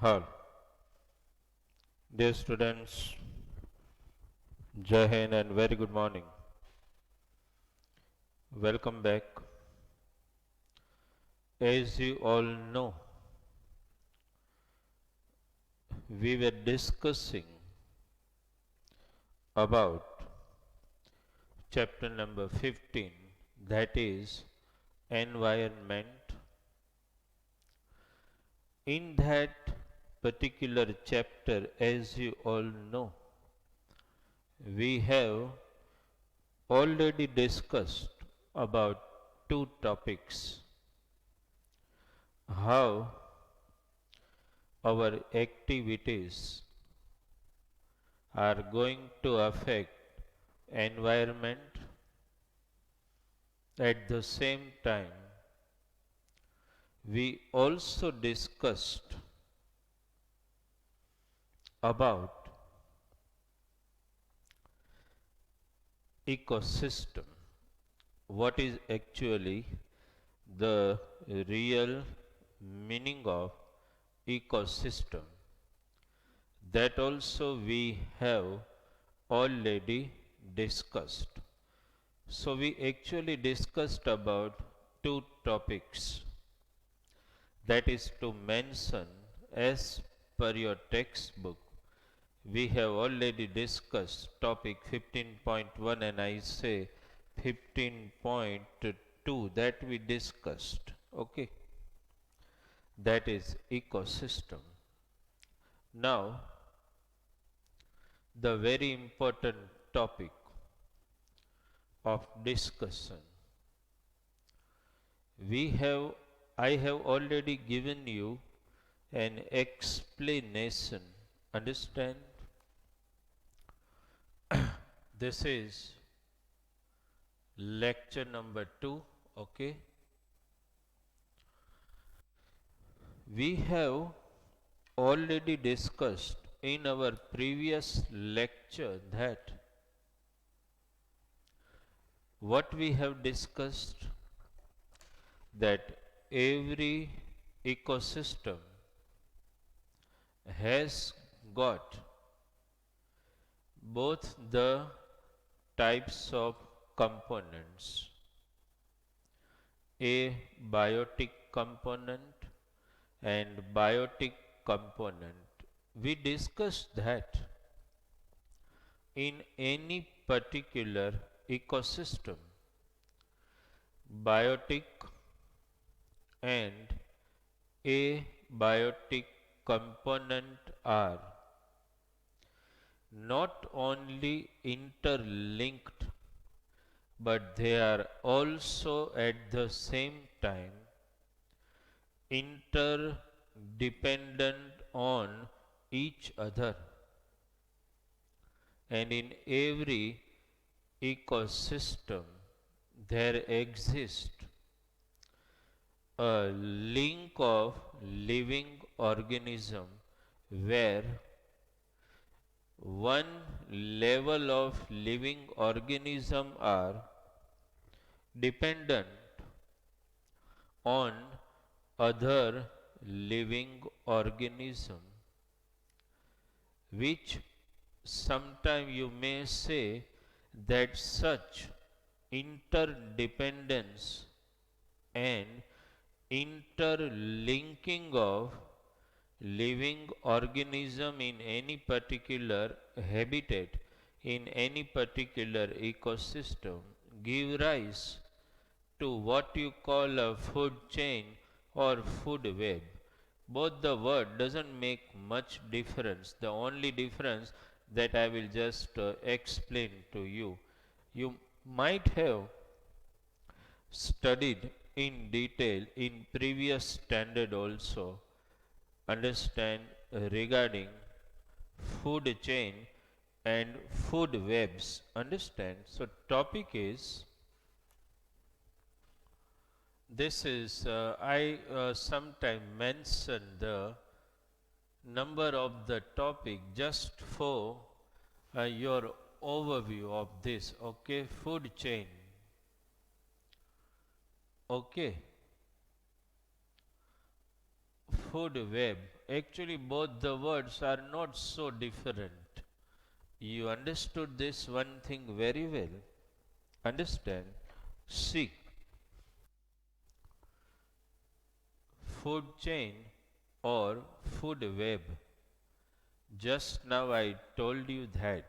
All. Dear students, Jai Hind and very good morning. Welcome back. As you all know, we were discussing about chapter number 15, that is environment. In that particular chapter, as you all know, we have already discussed about two topics: how our activities are going to affect environment. At the same time, we also discussed about ecosystem. What is actually the real meaning of ecosystem? That also we have already discussed. So we actually discussed about two topics, that is to mention as per your textbook. We have already discussed topic 15.1 and I say 15.2 that we discussed. Okay, that is ecosystem. Now, the very important topic of discussion. I have already given you an explanation. Understand? This is lecture number 2. Okay. We have already discussed in our previous lecture that what we have discussed, that every ecosystem has got both the types of components, a biotic component and biotic component. We discussed that in any particular ecosystem, biotic and abiotic component are not only interlinked, but they are also at the same time interdependent on each other. And in every ecosystem, there exists a link of living organism where one level of living organism are dependent on other living organism, which sometime you may say that such interdependence and interlinking of living organism in any particular habitat, in any particular ecosystem, give rise to what you call a food chain or food web. Both the word doesn't make much difference. The only difference that I will just explain to you. You might have studied in detail in previous standard also, understand regarding food chain and food webs. Understand? So topic is, this is I sometime mention the number of the topic just for your overview of this. Okay, food chain. Okay, food web. Actually, both the words are not so different. You understood this one thing very well. Understand? See, food chain or food web. Just now I told you that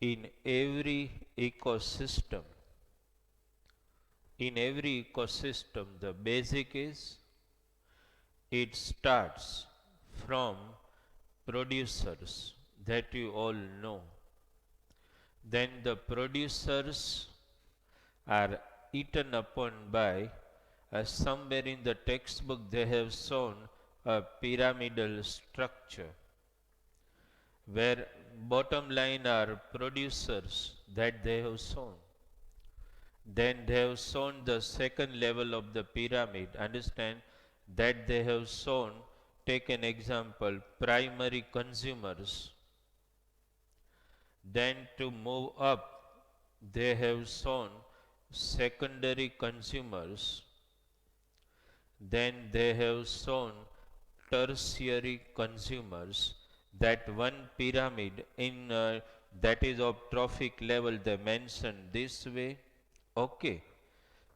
in every ecosystem, the basic is it starts from producers that you all know. Then the producers are eaten upon by somewhere in the textbook they have shown a pyramidal structure where bottom line are producers that they have shown. Then they have shown the second level of the pyramid. Understand that they have shown, take an example, primary consumers. Then to move up, they have shown secondary consumers. Then they have shown tertiary consumers. That one pyramid in that is of trophic level they mention this way. Okay.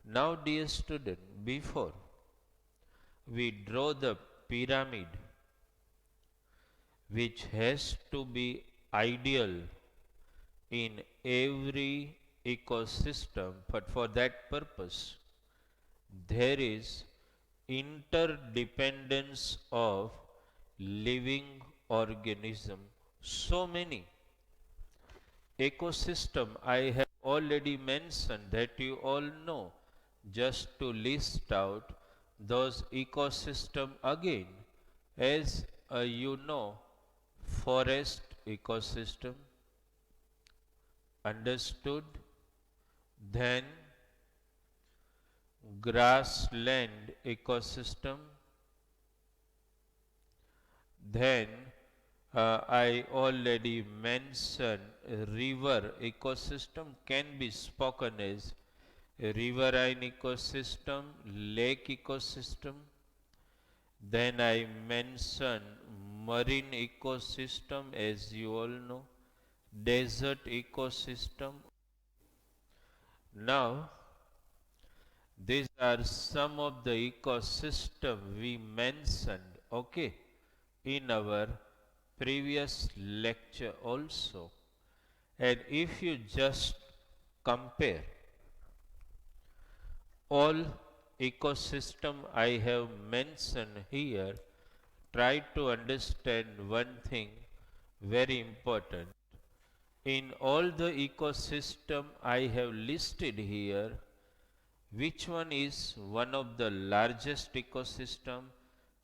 Now dear student, before we draw the pyramid which has to be ideal in every ecosystem, but for that purpose there is interdependence of living organism. So many ecosystem I have already mentioned that you all know. Just to list out those ecosystem again, as you know, forest ecosystem, understood, then grassland ecosystem, then I already mentioned river ecosystem can be spoken as riverine ecosystem, lake ecosystem. Then I mentioned marine ecosystem, as you all know, desert ecosystem. Now, these are some of the ecosystem we mentioned, okay, in our previous lecture also. And if you just compare all ecosystem I have mentioned here, try to understand one thing very important. In all the ecosystem I have listed here, which one is one of the largest ecosystem?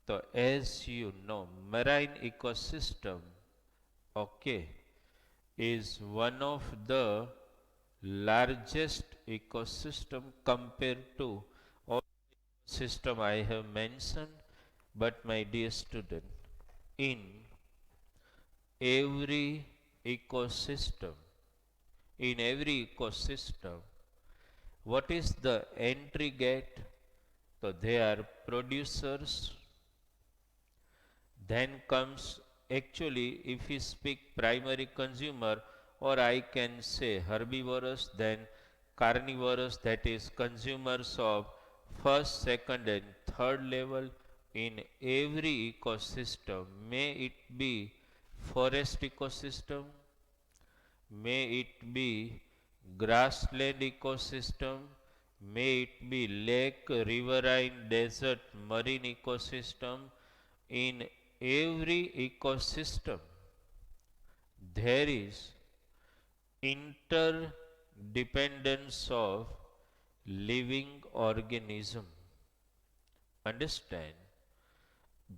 So as you know, marine ecosystem, okay, is one of the largest ecosystem compared to all system I have mentioned. But my dear student, in every ecosystem, what is the entry gate? So they are producers. Then comes, actually if we speak primary consumer, or I can say herbivorous, then carnivorous, that is consumers of first, second and third level in every ecosystem. May it be forest ecosystem, may it be grassland ecosystem, may it be lake, riverine, desert, marine ecosystem. In every ecosystem there is interdependence of living organism. Understand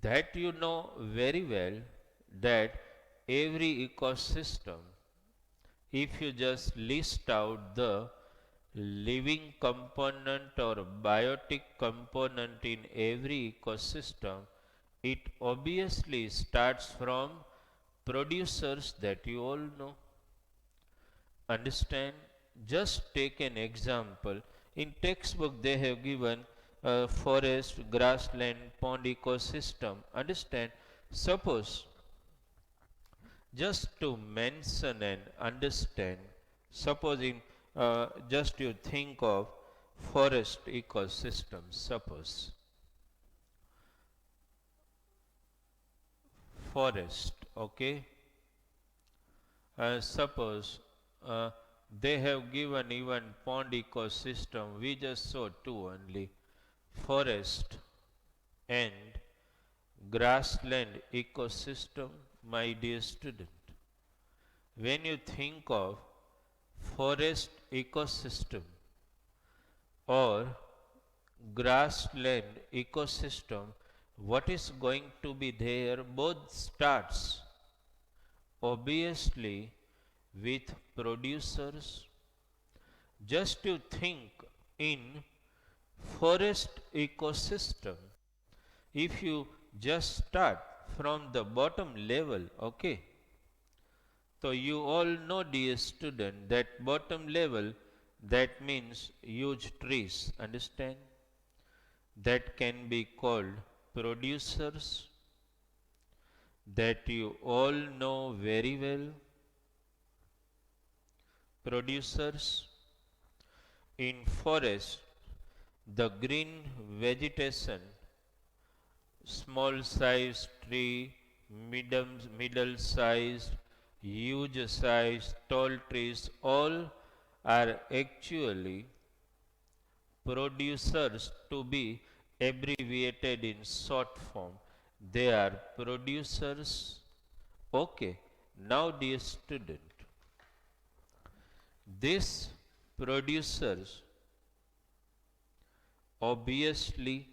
that you know very well that every ecosystem, if you just list out the living component or biotic component in every ecosystem, it obviously starts from producers that you all know. Understand? Just take an example. In textbook they have given forest, grassland, pond ecosystem. Understand? Suppose, just to mention and understand, supposing just you think of forest ecosystem, suppose forest, okay, suppose they have given even pond ecosystem, we just saw two only, forest and grassland ecosystem. My dear student, when you think of forest ecosystem or grassland ecosystem, what is going to be there? Both starts obviously with producers. Just to think in forest ecosystem, if you just start from the bottom level, okay, so you all know, dear student, that bottom level, that means huge trees, understand? That can be called producers, that you all know very well. Producers in forest, the green vegetation, small sized tree, middle sized, huge sized, tall trees, all are actually producers, to be abbreviated in short form. They are producers. Okay. Now, dear student, these producers obviously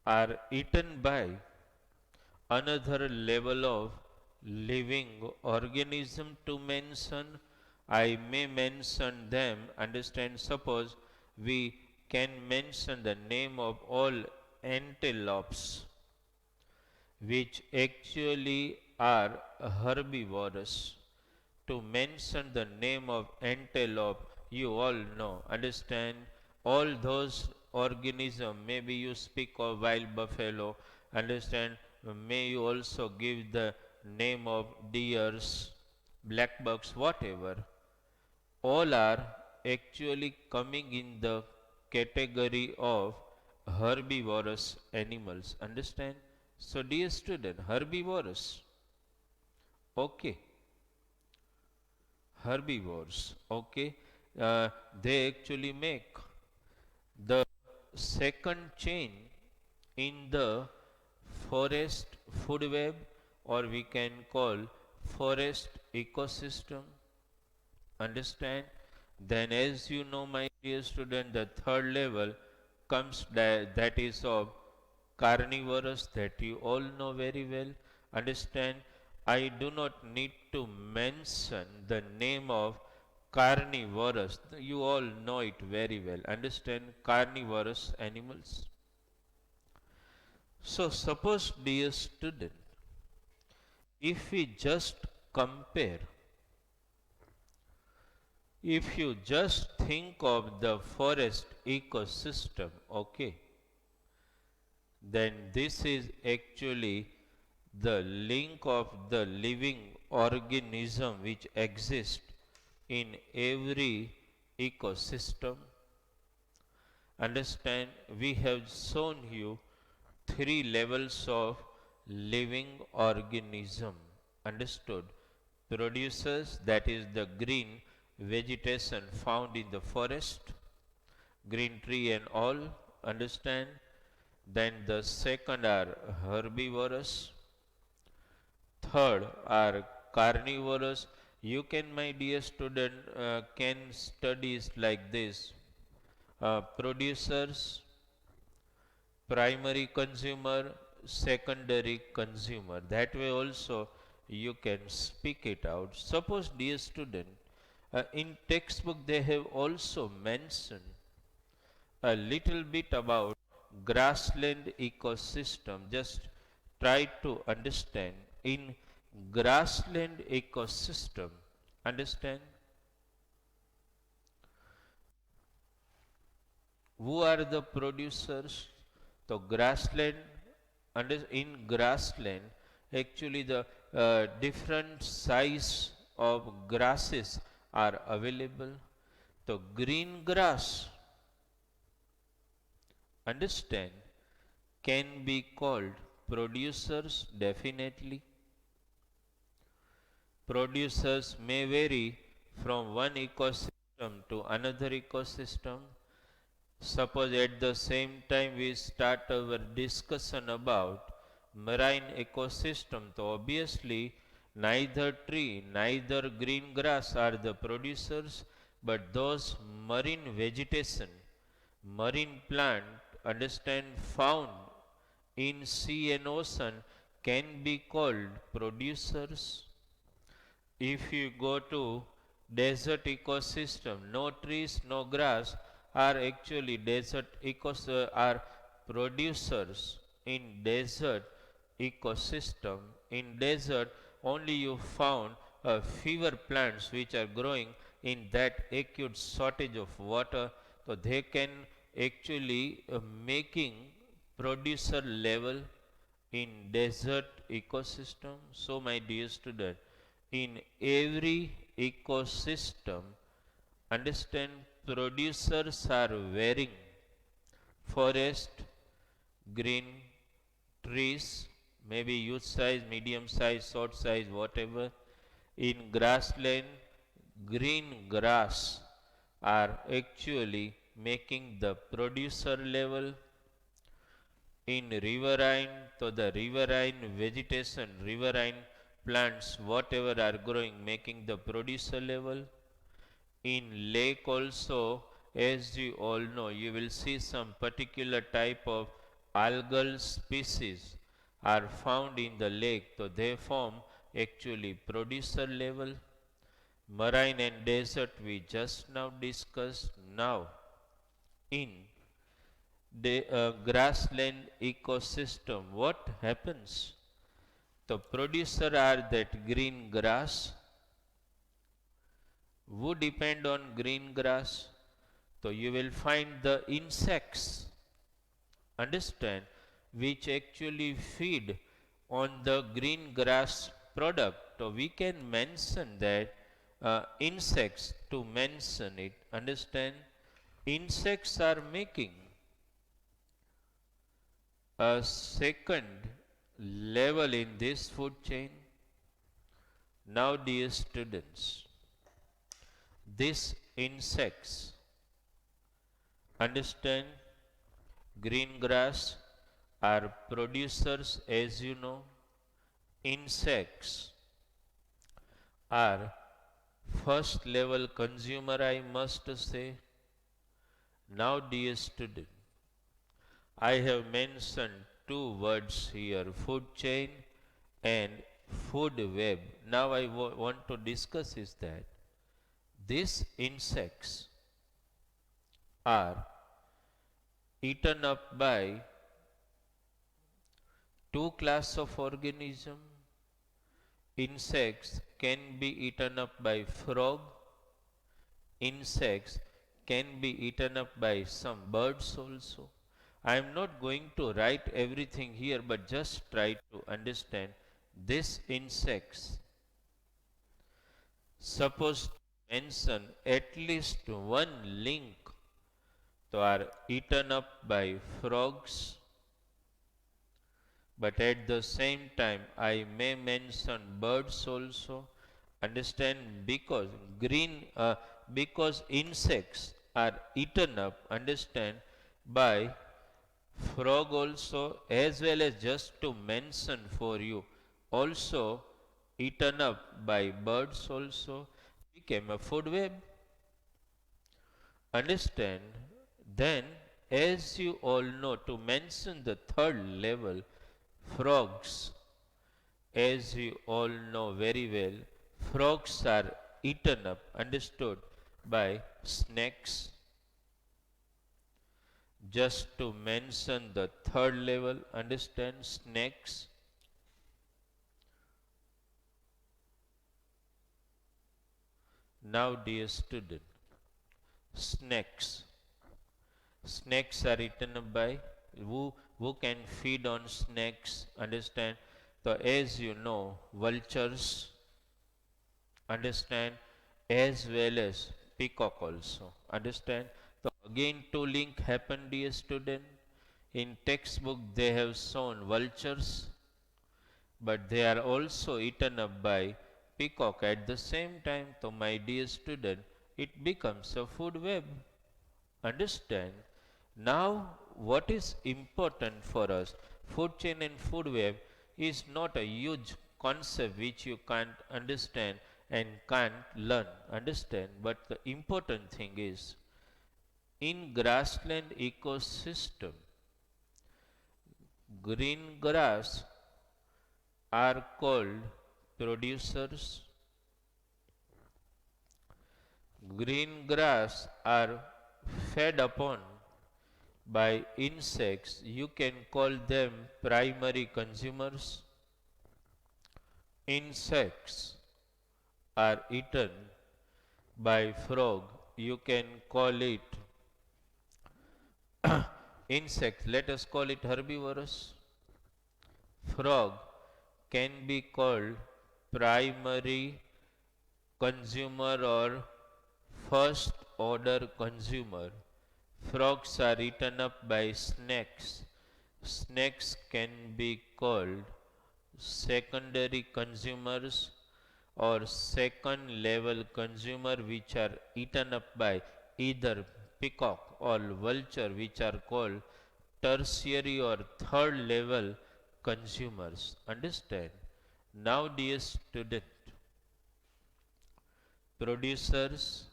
are eaten by another level of living organism. To mention, I may mention them, understand? Suppose we can mention the name of all antelopes, which actually are herbivorous. To mention the name of antelope, you all know, understand? All those organisms, maybe you speak of wild buffalo, understand? May you also give the name of deers, blackbucks, whatever. All are actually coming in the category of herbivorous animals, understand? So, dear student, herbivorous, okay, herbivores, okay, they actually make the second chain in the forest food web, or we can call forest ecosystem, understand? Then, as you know, my dear student, the third level comes, that is of carnivorous, that you all know very well, understand? I do not need to mention the name of carnivorous, you all know it very well, understand? Carnivorous animals. So, suppose, dear student, if we just compare, if you just think of the forest ecosystem, okay, then this is actually the link of the living organism which exists in every ecosystem. Understand, we have shown you three levels of living organism. Understood? Producers, that is the green vegetation found in the forest, green tree and all, understand? Then the second are herbivorous, third are carnivorous. You can, my dear student, can studies like this. Producers, primary consumer, secondary consumer. That way also you can speak it out. Suppose, dear student, in textbook they have also mentioned a little bit about grassland ecosystem. Just try to understand in grassland ecosystem, understand? Who are the producers? So grassland, and in grassland, actually the different size of grasses are available. So green grass, understand, can be called producers definitely. Producers may vary from one ecosystem to another ecosystem. Suppose at the same time we start our discussion about marine ecosystem, so obviously neither tree, neither green grass are the producers, but those marine vegetation, marine plant, understand, found in sea and ocean can be called producers. If you go to desert ecosystem, no trees, no grass are actually desert are producers in desert ecosystem. In desert, only you found fewer plants which are growing in that acute shortage of water, so they can actually making producer level in desert ecosystem. So my dear student, in every ecosystem, understand, producers are varying. Forest, green, trees, maybe huge size, medium size, short size, whatever. In grassland, green grass are actually making the producer level. In riverine, so the riverine vegetation, riverine plants, whatever are growing, making the producer level. In lake also, as you all know, you will see some particular type of algal species are found in the lake, so they form actually producer level. Marine and desert we just now discussed. Now in the grassland ecosystem, what happens? The producer are that green grass. Who depend on green grass? So you will find the insects, understand, which actually feed on the green grass product. So we can mention that insects to mention it, understand. Insects are making a second level in this food chain. Now, dear students, these insects, understand, green grass are producers, as you know. Insects are first level consumer, I must say. Now, dear student, I have mentioned two words here, food chain and food web. Now I want to discuss is that these insects are eaten up by two classes of organism. Insects can be eaten up by frog. Insects can be eaten up by some birds also. I am not going to write everything here, but just try to understand these insects. Suppose to mention at least one link to are eaten up by frogs, but at the same time I may mention birds also. Understand, because because insects are eaten up, understand, by frog also, as well as, just to mention for you, also eaten up by birds also, became a food web. Understand? Then, as you all know, to mention the third level, frogs, as you all know very well, frogs are eaten up, understood, by snakes. Just to mention the third level, understand, snakes. Now, dear student, snakes. Snakes are eaten up by who can feed on snakes, understand. So as you know, vultures, understand, as well as peacock also, understand. So again two link happened, dear student. In textbook they have shown vultures, but they are also eaten up by peacock at the same time. So my dear student, it becomes a food web, understand. Now what is important for us, food chain and food web is not a huge concept which you can't understand and can't learn, understand. But the important thing is, in grassland ecosystem, green grass are called producers. Green grass are fed upon by insects. You can call them primary consumers. Insects are eaten by frog. You can call it insect. Let us call it herbivorous. Frog can be called primary consumer or first order consumer. Frogs are eaten up by snakes. Snakes can be called secondary consumers or second level consumer, which are eaten up by either peacock or vulture, which are called tertiary or third level consumers, understand. Now dear student, producers,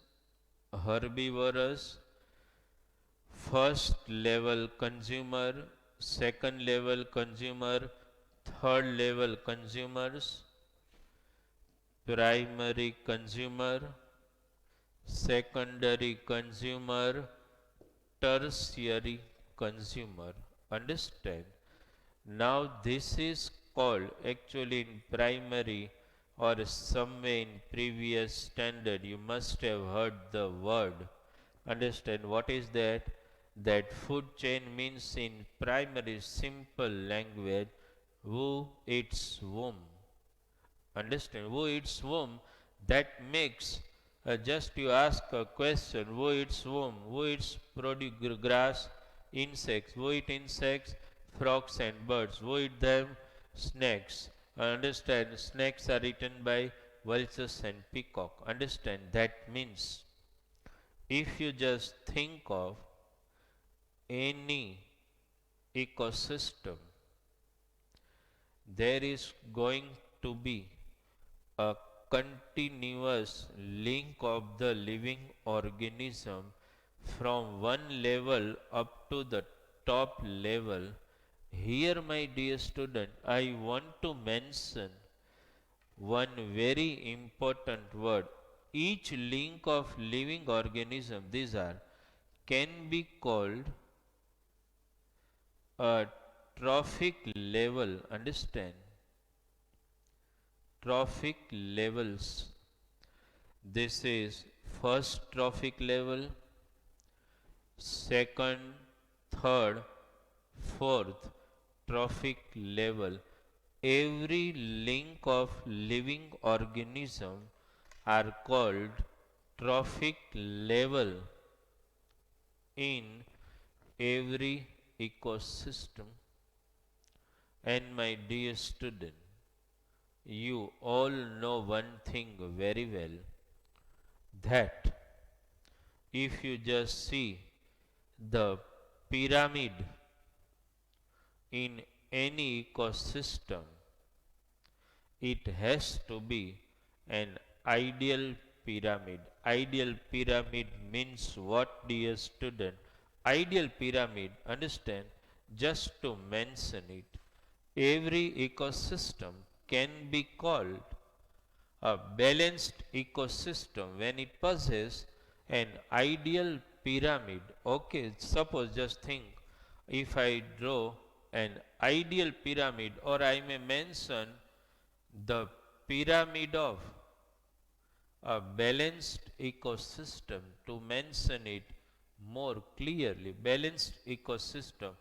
herbivorous, first level consumer, second level consumer, third level consumers, primary consumer, secondary consumer, tertiary consumer, understand. Now this is called, actually in primary or somewhere in previous standard you must have heard the word, understand. What is that? That food chain means in primary simple language, who eats whom, understand. Who eats whom, that makes just you ask a question, who eats whom, who eats grass, insects, who eat insects, frogs and birds, who eat them, snakes, understand. Snakes are eaten by vultures and peacock, understand. That means if you just think of any ecosystem, there is going to be a continuous link of the living organism from one level up to the top level. Here, my dear student, I want to mention one very important word. Each link of living organism, these are, can be called a trophic level, understand. Trophic levels. This is first trophic level, second, third, fourth trophic level. Every link of living organism are called trophic level in every ecosystem. And my dear student, you all know one thing very well, that if you just see the pyramid in any ecosystem, it has to be an ideal pyramid. Ideal pyramid means what, dear student? Ideal pyramid, understand, just to mention it, every ecosystem can be called a balanced ecosystem when it possesses an ideal pyramid. Okay, suppose just think, if I draw an ideal pyramid, or I may mention the pyramid of a balanced ecosystem, to mention it more clearly. Balanced ecosystem.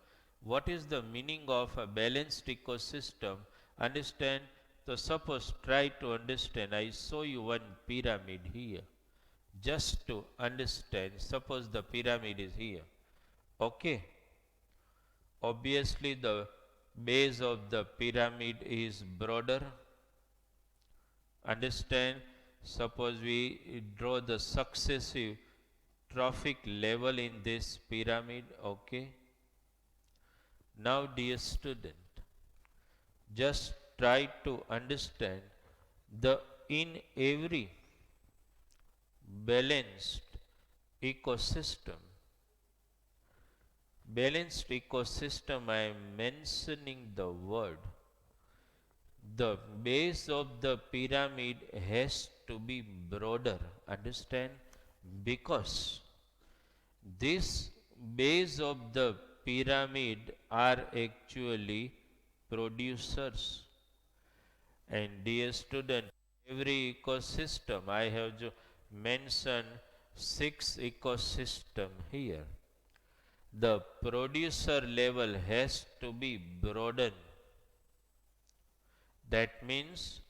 What is the meaning of a balanced ecosystem? Understand. So suppose try to understand. I show you one pyramid here. Just to understand. Suppose the pyramid is here. Okay. Obviously the base of the pyramid is broader. Understand. Suppose we draw the successive trophic level in this pyramid. Okay. Now dear student, just try to understand the in every balanced ecosystem. Balanced ecosystem, I am mentioning the word. The base of the pyramid has to be broader. Understand? Because this base of the pyramid are actually producers. And dear student, every ecosystem I have mentioned 6 ecosystem here. The producer level has to be broadened. That means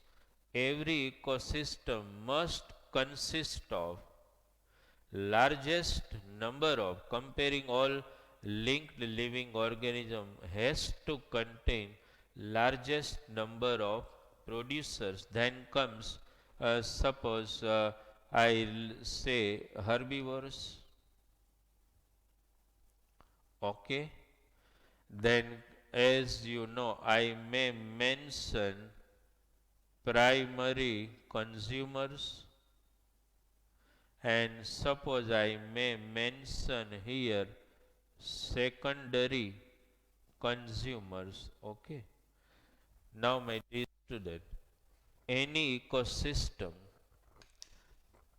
every ecosystem must consist of largest number of, comparing all linked living organism, has to contain largest number of producers. Then comes suppose I'll say herbivores. Okay. Then as you know, I may mention primary consumers, and suppose I may mention here secondary consumers. Okay. Now my dear student, any ecosystem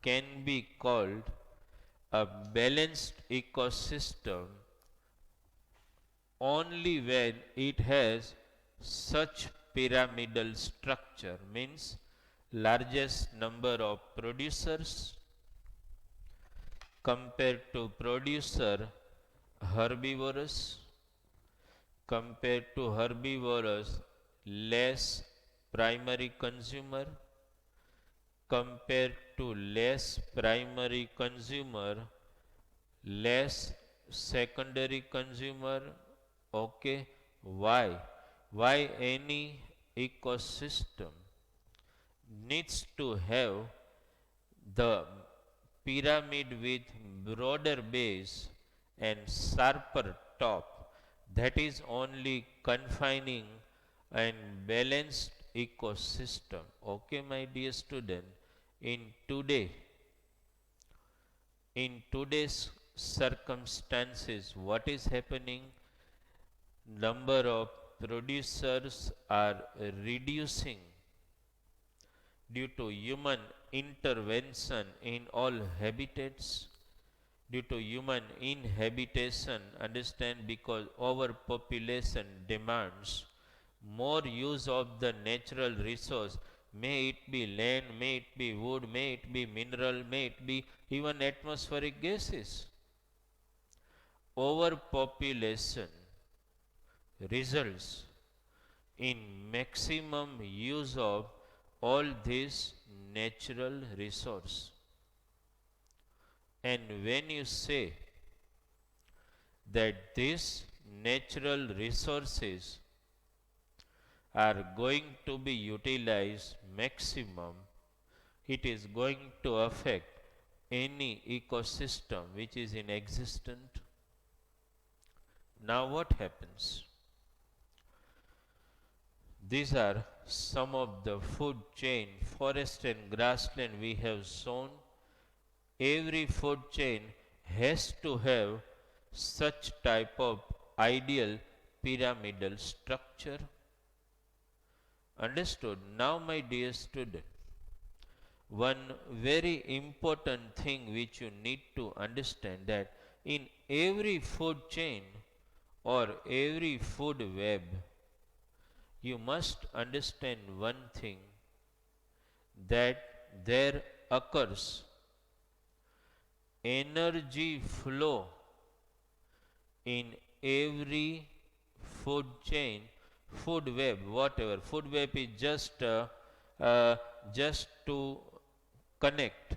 can be called a balanced ecosystem only when it has such pyramidal structure, means largest number of producers compared to producer herbivorous, compared to herbivorous less primary consumer, compared to less primary consumer less secondary consumer. Okay. Why any ecosystem needs to have the pyramid with broader base and sharper top? That is only confining and balanced ecosystem. Okay, my dear student, in today in today's circumstances, what is happening? Number of producers are reducing due to human intervention in all habitats, due to human inhabitation. Understand? Because overpopulation demands more use of the natural resource, may it be land, may it be wood, may it be mineral, may it be even atmospheric gases. Overpopulation results in maximum use of all these natural resource. And when you say that these natural resources are going to be utilized maximum, it is going to affect any ecosystem which is in existence. Now what happens? These are some of the food chain, forest and grassland we have shown. Every food chain has to have such type of ideal pyramidal structure. Understood? Now my dear student, one very important thing which you need to understand, that in every food chain or every food web, you must understand one thing, that there occurs energy flow in every food chain, food web, whatever. Food web is just to connect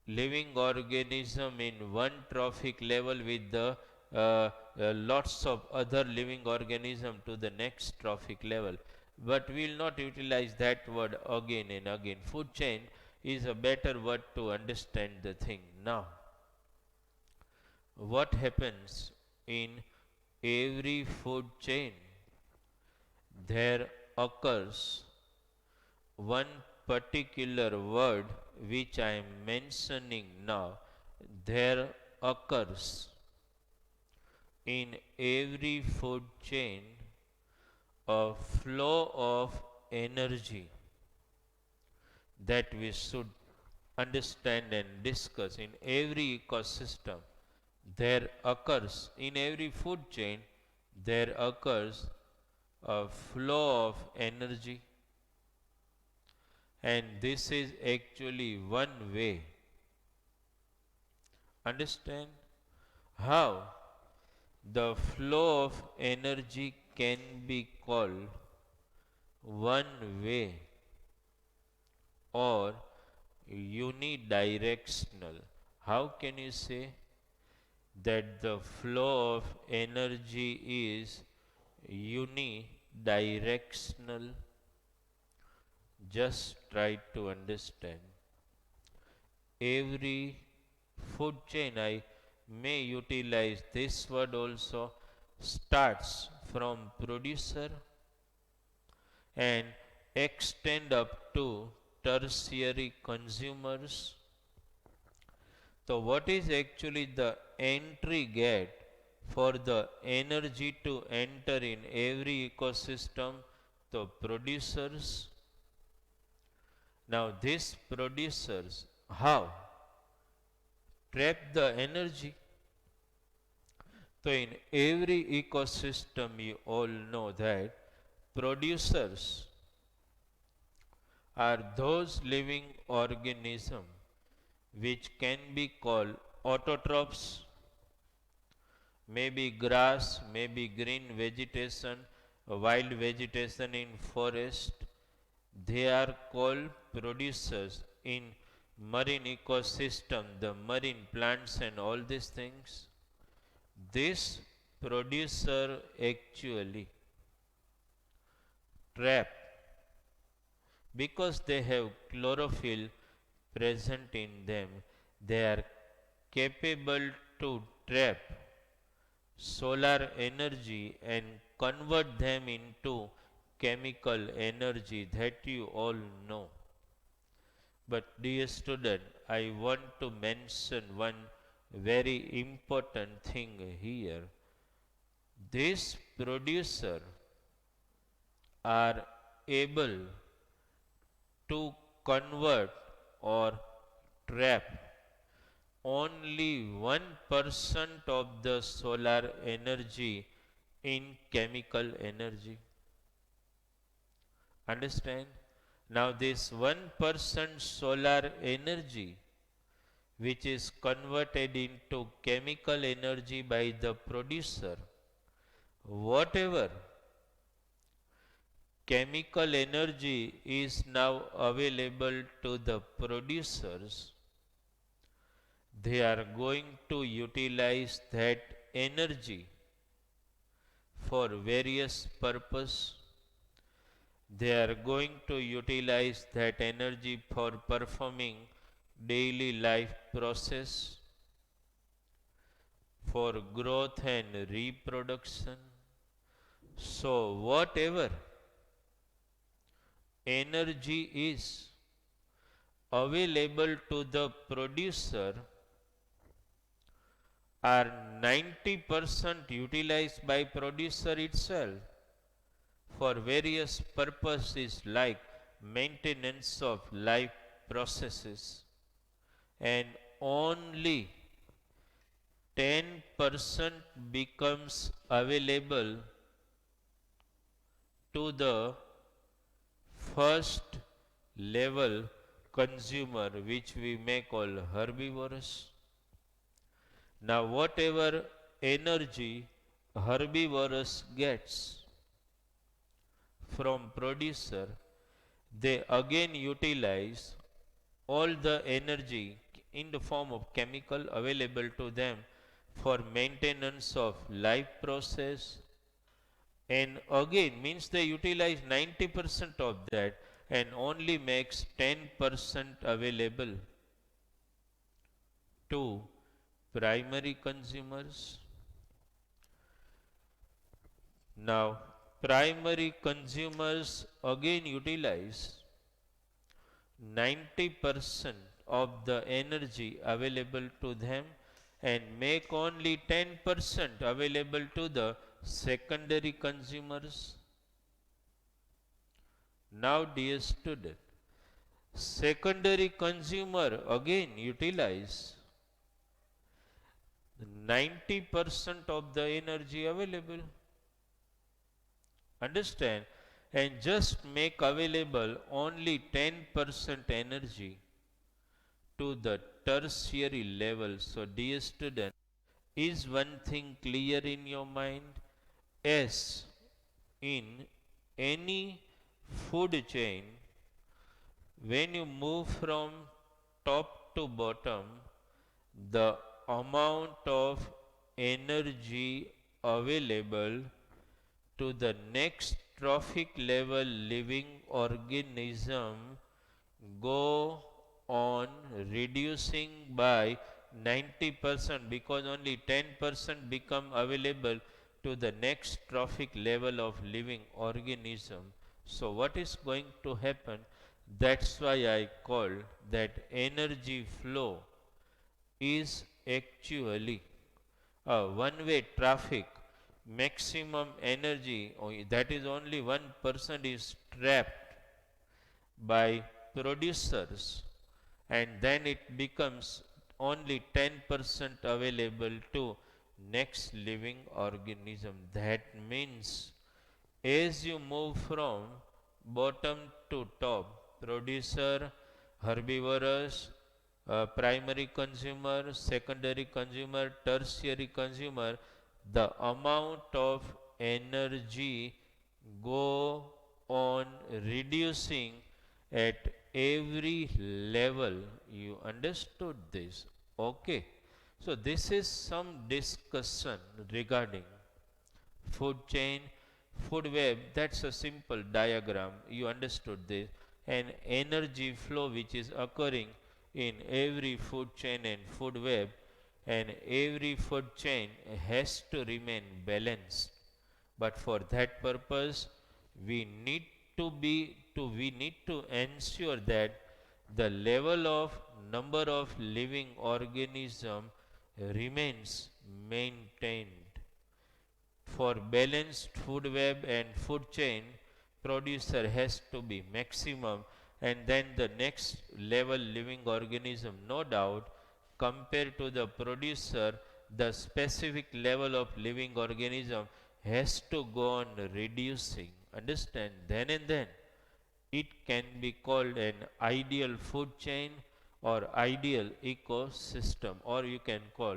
living organism in one trophic level with the lots of other living organism to the next trophic level. But we will not utilize that word again and again. Food chain is a better word to understand the thing. Now, what happens in every food chain? There occurs one particular word which I am mentioning now. There occurs in every food chain a flow of energy that we should understand and discuss. In every ecosystem there occurs, in every food chain there occurs a flow of energy, and this is actually one way. Understand how the flow of energy can be called one way or unidirectional. How can you say that the flow of energy is unidirectional? Just try to understand. Every food chain, I may utilize this word also, starts from producer and extend up to tertiary consumers. So what is actually the entry gate for the energy to enter in every ecosystem? The producers. Now these producers, how? Trap the energy. So in every ecosystem you all know that producers are those living organisms which can be called autotrophs, maybe grass, maybe green vegetation, wild vegetation in forest. They are called producers in marine ecosystem, the marine plants and all these things. This producer actually trap, because they have chlorophyll present in them, they are capable to trap solar energy and convert them into chemical energy that you all know. But dear student, I want to mention one very important thing here. This producer are able to convert or trap only 1% of the solar energy in chemical energy. Understand? Now this 1% solar energy which is converted into chemical energy by the producer, whatever chemical energy is now available to the producers, they are going to utilize that energy for various purpose. They are going to utilize that energy for performing daily life process, for growth and reproduction. So whatever energy is available to the producer are 90% utilized by producer itself for various purposes like maintenance of life processes, and only 10% becomes available to the first level consumer, which we may call herbivores. Now whatever energy herbivorous gets from producer, they again utilize all the energy in the form of chemical available to them for maintenance of life process, and again means they utilize 90% of that and only makes 10% available to primary consumers. Now, primary consumers again utilize 90% of the energy available to them and make only 10% available to the secondary consumers. Now, dear student, secondary consumer again utilize 90% of the energy available. Understand? And just make available only 10% energy to the tertiary level. So, dear student, is one thing clear in your mind? Yes, in any food chain, when you move from top to bottom, the amount of energy available to the next trophic level living organism go on reducing by 90% because only 10% become available to the next trophic level of living organism. So what is going to happen? That's why I call that energy flow is actually a one-way traffic. Maximum energy, that is only 1% is trapped by producers, and then it becomes only 10% available to next living organism. That means as you move from bottom to top, producer, herbivorous, primary consumer, secondary consumer, tertiary consumer, the amount of energy go on reducing at every level. You understood this? Okay. So this is some discussion regarding food chain, food web. That's a simple diagram. You understood this. And energy flow which is occurring in every food chain and food web, and every food chain has to remain balanced. But for that purpose, we need we need to ensure that the level of number of living organism remains maintained. For balanced food web and food chain, producer has to be maximum, and then the next level living organism, no doubt, compared to the producer, the specific level of living organism has to go on reducing. Understand? Then and then it can be called an ideal food chain or ideal ecosystem, or you can call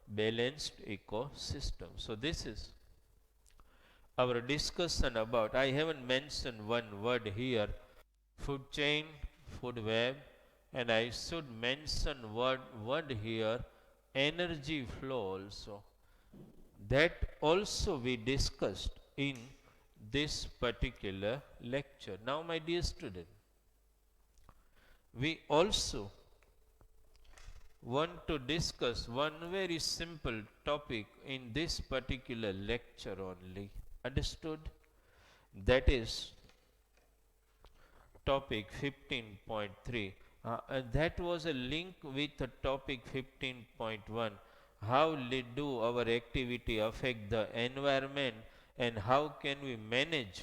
balanced ecosystem. So this is our discussion about, I haven't mentioned one word here, food chain, food web, and I should mention word here, energy flow also. That also we discussed in this particular lecture. Now my dear student, we also want to discuss one very simple topic in this particular lecture only. Understood? That is topic 15.3. That was a link with the topic 15.1. How do our activity affect the environment, and how can we manage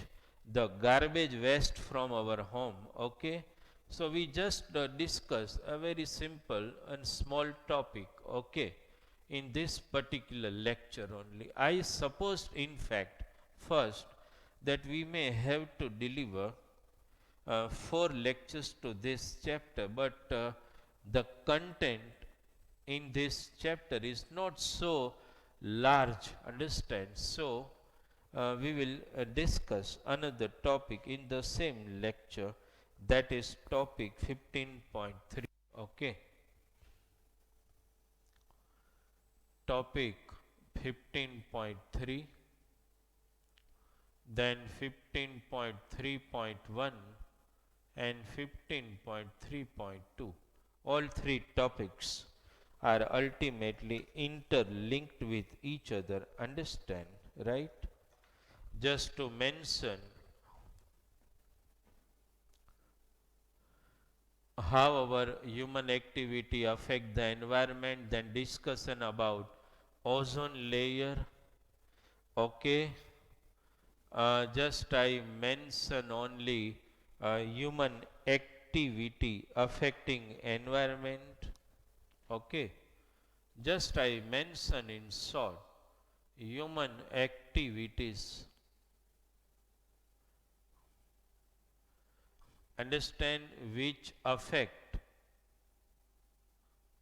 the garbage waste from our home? Okay. So we just discuss a very simple and small topic. Okay. In this particular lecture only. I supposed in fact first that we may have to deliver 4 lectures to this chapter, but the content in this chapter is not so large, understand. So we will discuss another topic in the same lecture, that is topic 15.3. Okay, topic 15.3, then 15.3.1 and 15.3.2. All three topics are ultimately interlinked with each other, understand, right? Just to mention how our human activity affect the environment, then discussion about ozone layer. Okay, just I mention only human activity affecting environment. Okay, just I mention in short human activities, understand, which affect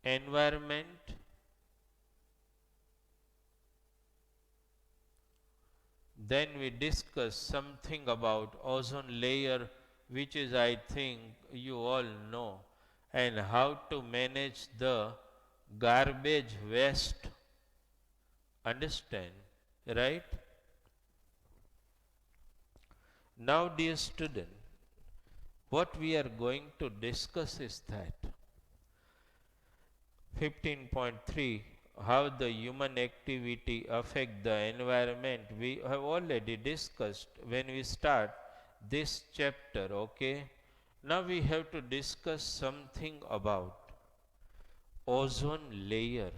environment. Then we discuss something about ozone layer, which is I think you all know, and how to manage the garbage waste, understand, right? Now dear student, what we are going to discuss is that 15.3, how the human activity affect the environment, we have already discussed when we start this chapter. Okay, now we have to discuss something about ozone layer.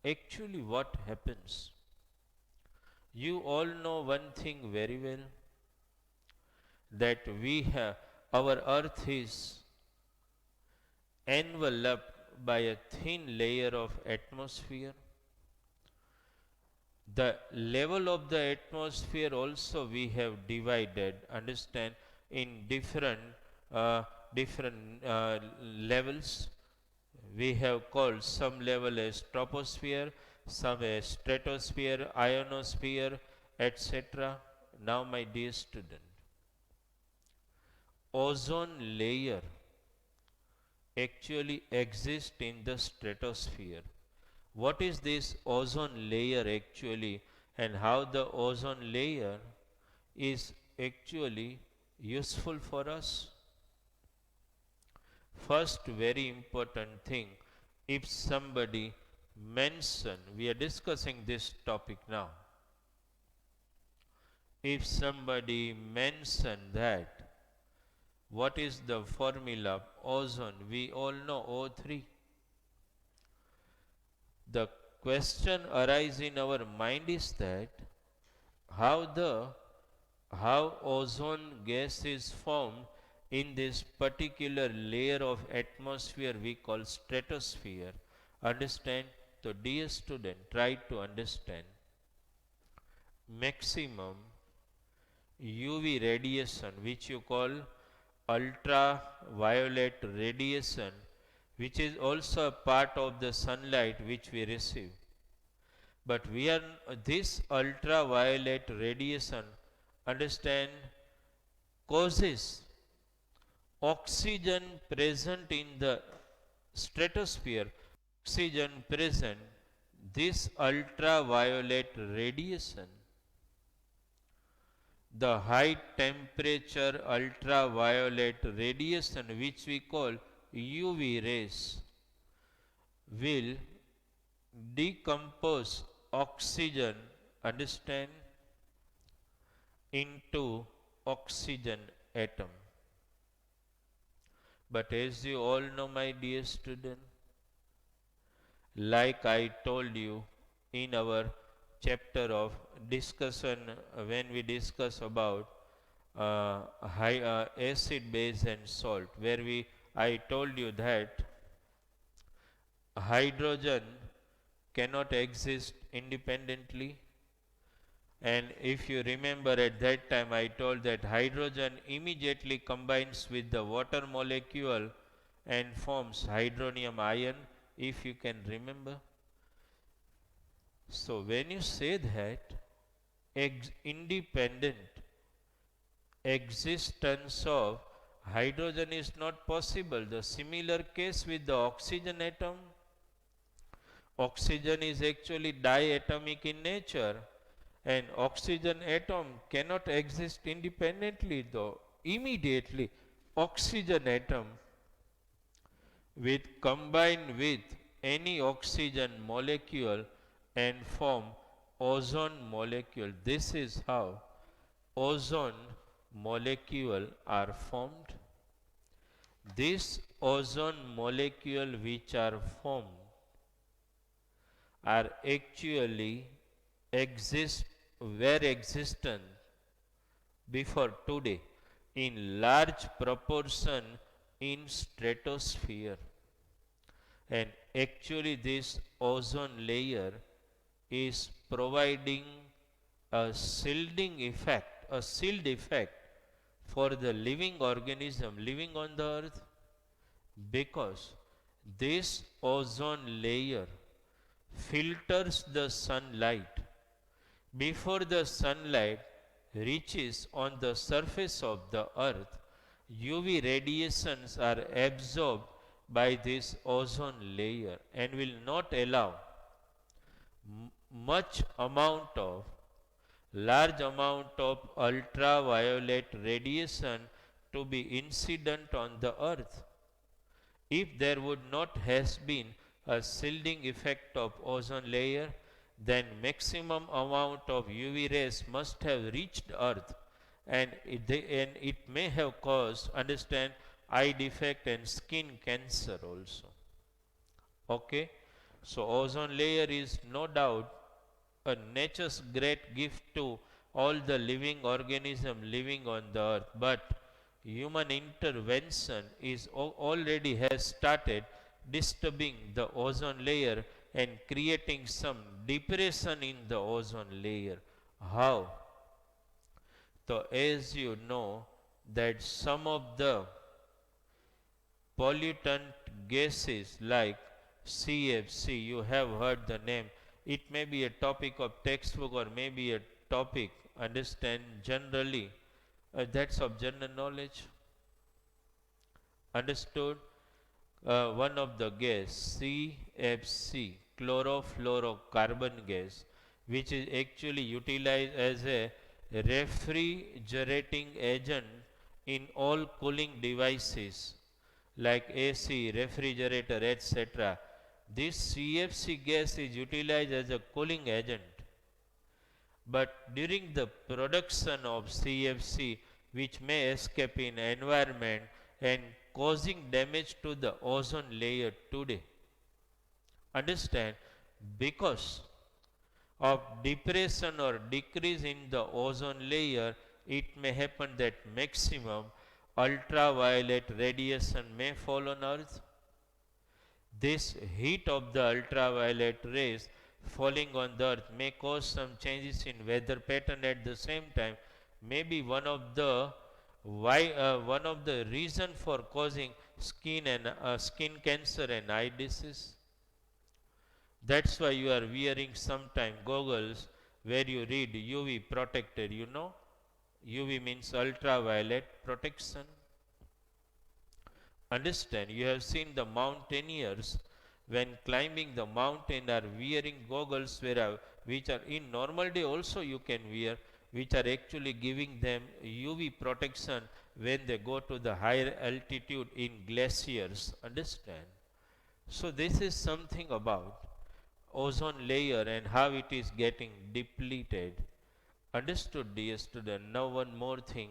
Actually what happens, you all know one thing very well, that we have, our earth is enveloped by a thin layer of atmosphere. The level of the atmosphere also we have divided, understand, in uh, different levels. We have called some level as troposphere, some as stratosphere, ionosphere, etc. Now my dear student, ozone layer actually exists in the stratosphere. What is this ozone layer actually, and how the ozone layer is actually useful for us? First very important thing, if somebody mention, we are discussing this topic now, if somebody mention that what is the formula ozone, we all know O3. The question arises in our mind is that how the how ozone gas is formed in this particular layer of atmosphere we call stratosphere, understand. So dear student, try to understand, maximum UV radiation, which you call ultraviolet radiation, which is also a part of the sunlight which we receive. But we are this ultraviolet radiation, understand, causes oxygen present in the stratosphere, oxygen present, this ultraviolet radiation, the high temperature ultraviolet radiation which we call UV rays, will decompose oxygen, understand, into oxygen atom. But as you all know my dear student, like I told you in our chapter of discussion, when we discuss about acid, base and salt, where I told you that hydrogen cannot exist independently. And if you remember, at that time I told that hydrogen immediately combines with the water molecule and forms hydronium ion, if you can remember. So when you say that independent existence of hydrogen is not possible, the similar case with the oxygen atom. Oxygen is actually diatomic in nature, and oxygen atom cannot exist independently though. Immediately oxygen atom with combine with any oxygen molecule and form ozone molecule. This is how ozone molecule are formed. These ozone molecule which are formed are actually exist were existent before today in large proportion in stratosphere, and actually this ozone layer is providing a shielding effect, a shield effect for the living organism living on the earth, because this ozone layer filters the sunlight. Before the sunlight reaches on the surface of the earth, UV radiations are absorbed by this ozone layer and will not allow much amount of large amount of ultraviolet radiation to be incident on the earth. If there would not have been a shielding effect of ozone layer, then maximum amount of UV rays must have reached earth, and it may have caused, understand, eye defect and skin cancer also. Okay, so ozone layer is no doubt a nature's great gift to all the living organism living on the earth, but human intervention is already has started disturbing the ozone layer and creating some depression in the ozone layer. How? So as you know that some of the pollutant gases like CFC, you have heard the name. It may be a topic of textbook or maybe a topic understand generally. That's of general knowledge. Understood? One of the gas CFC, chlorofluorocarbon gas, which is actually utilized as a refrigerating agent in all cooling devices like AC, refrigerator, etc. This CFC gas is utilized as a cooling agent. But during the production of CFC, which may escape in environment and causing damage to the ozone layer today. Understand? Because of depression or decrease in the ozone layer, it may happen that maximum ultraviolet radiation may fall on earth. This heat of the ultraviolet rays falling on the earth may cause some changes in weather pattern at the same time, maybe one of the reason for causing skin cancer and eye disease. That's why you are wearing sometime goggles where you read UV protected, you know. UV means ultraviolet protection. Understand, you have seen the mountaineers when climbing the mountain are wearing goggles which are in normal day also you can wear, which are actually giving them UV protection when they go to the higher altitude in glaciers. Understand? So this is something about ozone layer and how it is getting depleted. Understood, dear student? Now one more thing.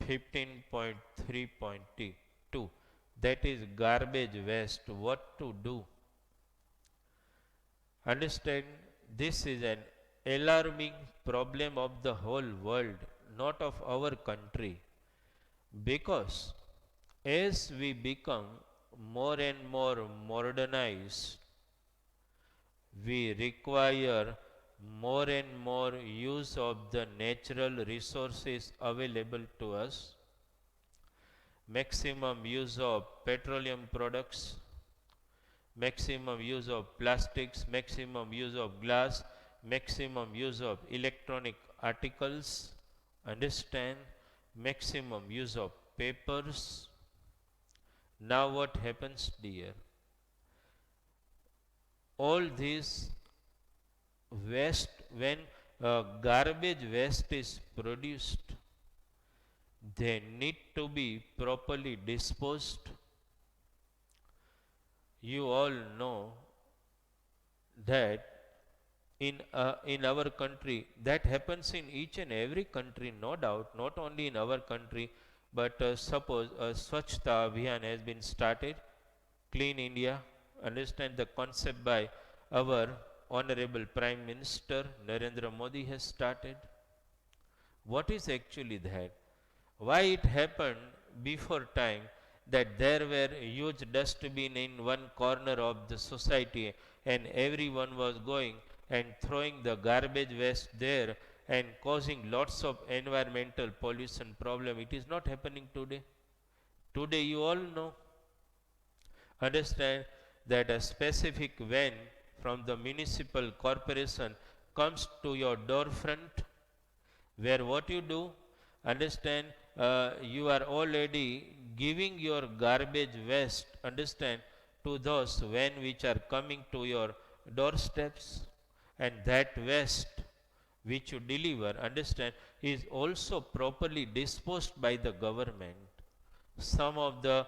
15.3.2, that is garbage waste. What to do? Understand, this is an alarming problem of the whole world, not of our country, because as we become more and more modernized, we require more and more use of the natural resources available to us, maximum use of petroleum products, maximum use of plastics, maximum use of glass, maximum use of electronic articles, understand, maximum use of papers. Now what happens, dear? All this waste, when garbage waste is produced, they need to be properly disposed. You all know that in our country, that happens in each and every country, no doubt, not only in our country, but suppose Swachhta Abhiyan has been started, Clean India, understand the concept by our Honorable Prime Minister Narendra Modi has started. What is actually that? Why it happened before time that there were huge dustbin in one corner of the society and everyone was going and throwing the garbage waste there and causing lots of environmental pollution problem. It is not happening today. Today you all know, understand, that a specific van from the municipal corporation comes to your door front, where what you do, understand, you are already giving your garbage waste, understand, to those when which are coming to your doorsteps, and that waste which you deliver, understand, is also properly disposed by the government. Some of the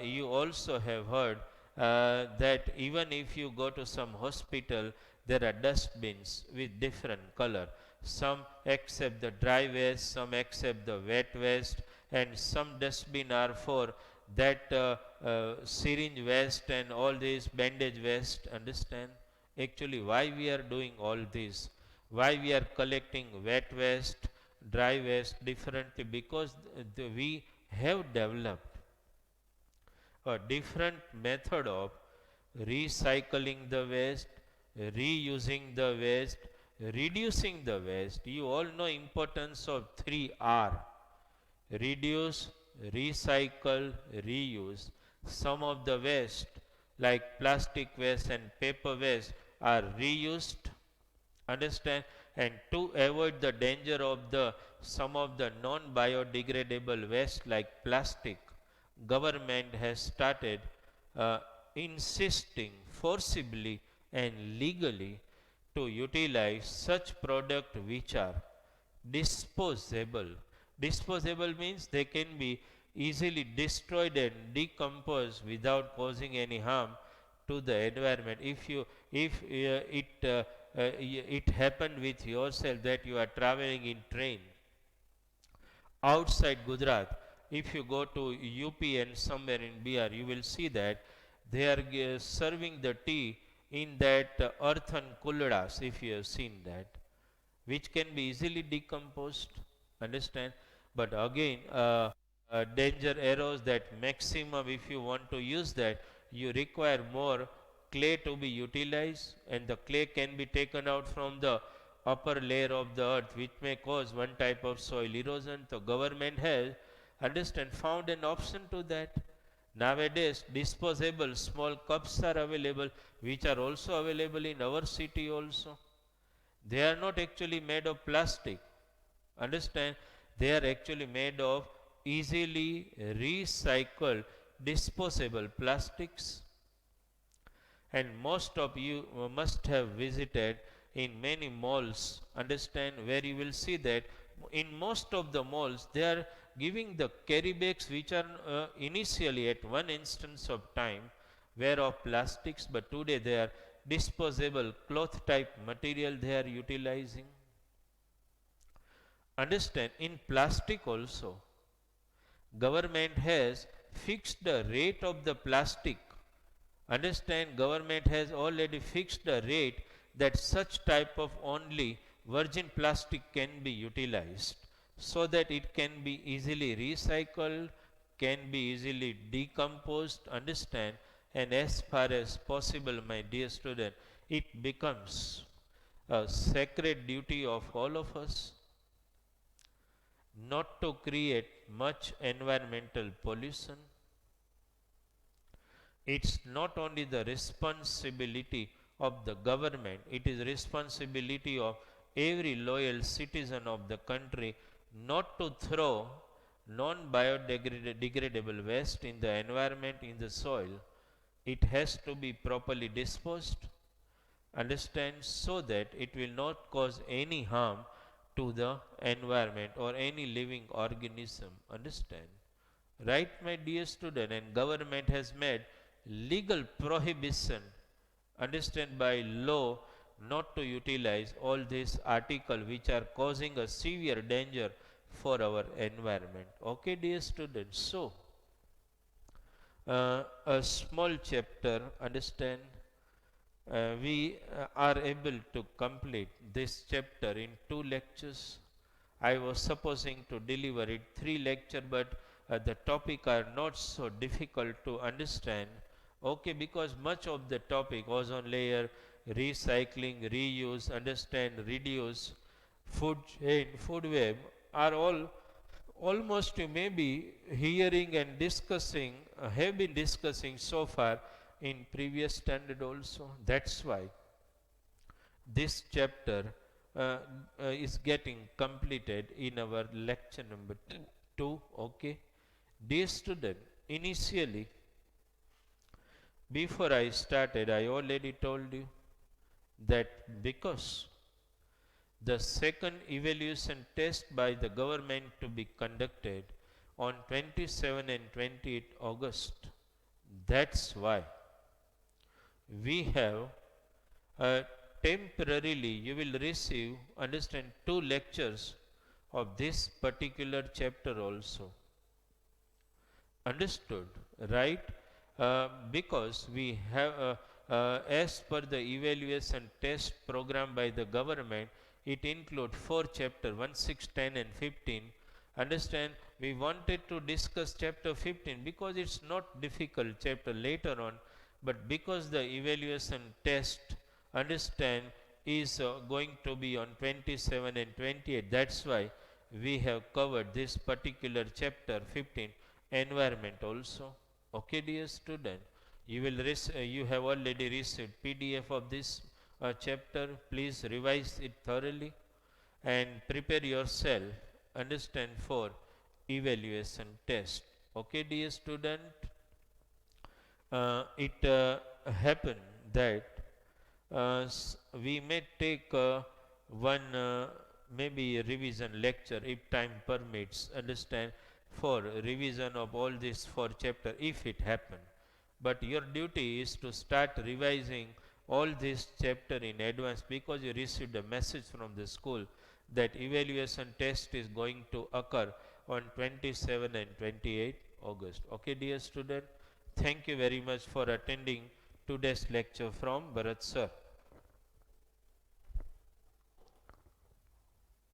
you also have heard that even if you go to some hospital, there are dustbins with different color. Some accept the dry waste, some accept the wet waste, and some dustbin are for that syringe waste and all this bandage waste, understand. Actually, why we are doing all this, why we are collecting wet waste, dry waste differently? Because we have developed a different method of recycling the waste, reusing the waste, reducing the waste. You all know importance of 3R: reduce, recycle, reuse. Some of the waste like plastic waste and paper waste are reused, understand, and to avoid the danger of the some of the non biodegradable waste like plastic, government has started uh, insisting forcibly and legally to utilize such product which are disposable. Disposable means they can be easily destroyed and decomposed without causing any harm to the environment. If it happened with yourself that you are traveling in train outside Gujarat, if you go to UP and somewhere in Bihar, you will see that they are serving the tea in that earthen kuladas, if you have seen that, which can be easily decomposed, understand. But again, danger arrows that maximum, if you want to use that, you require more clay to be utilized, and the clay can be taken out from the upper layer of the earth, which may cause one type of soil erosion. So government has, understand, found an option to that. Nowadays disposable small cups are available, which are also available in our city also. They are not actually made of plastic, understand, they are actually made of easily recycled disposable plastics. And most of you must have visited in many malls, understand, where you will see that in most of the malls they are giving the carry bags which are initially at one instance of time were of plastics, but today they are disposable cloth type material they are utilizing. Understand, in plastic also, government has fixed the rate of the plastic. Understand, government has already fixed a rate that such type of only virgin plastic can be utilized, so that it can be easily recycled, can be easily decomposed, understand. And as far as possible, my dear student, it becomes a sacred duty of all of us not to create much environmental pollution. It's not only the responsibility of the government, it is responsibility of every loyal citizen of the country not to throw non biodegradable waste in the environment, in the soil. It has to be properly disposed, understand, so that it will not cause any harm to the environment or any living organism, understand. Right, my dear student, and government has made legal prohibition, understand, by law not to utilize all these articles which are causing a severe danger for our environment. Okay, dear students, so a small chapter, understand, we are able to complete this chapter in 2 lectures. I was supposing to deliver it 3 lecture, but the topic are not so difficult to understand. Okay, because much of the topic, ozone layer, recycling, reuse, understand, reduce, food chain, food web, are all almost you may be hearing and discussing, have been discussing so far in previous standard also. That's why this chapter is getting completed in our lecture number 2. Okay, dear student, initially before I started I already told you that because the second evaluation test by the government to be conducted on 27 and 28 August, that's why we have temporarily you will receive, understand, 2 lectures of this particular chapter also, understood, right? Because we have as per the evaluation test program by the government, it include 4 chapter 1, 6, 10 and 15, understand. We wanted to discuss chapter 15 because it's not difficult chapter later on, but because the evaluation test, understand, is going to be on 27 and 28, that's why we have covered this particular chapter 15, environment also. Okay, dear student, you have already received PDF of this chapter. Please revise it thoroughly and prepare yourself, understand, for evaluation test. Okay, dear student, it happened that we may take one maybe a revision lecture if time permits, understand, for revision of all these 4 chapter if it happen. But your duty is to start revising all this chapter in advance, because you received a message from the school that evaluation test is going to occur on 27 and 28 August. Okay, dear student, thank you very much for attending today's lecture from Bharat sir.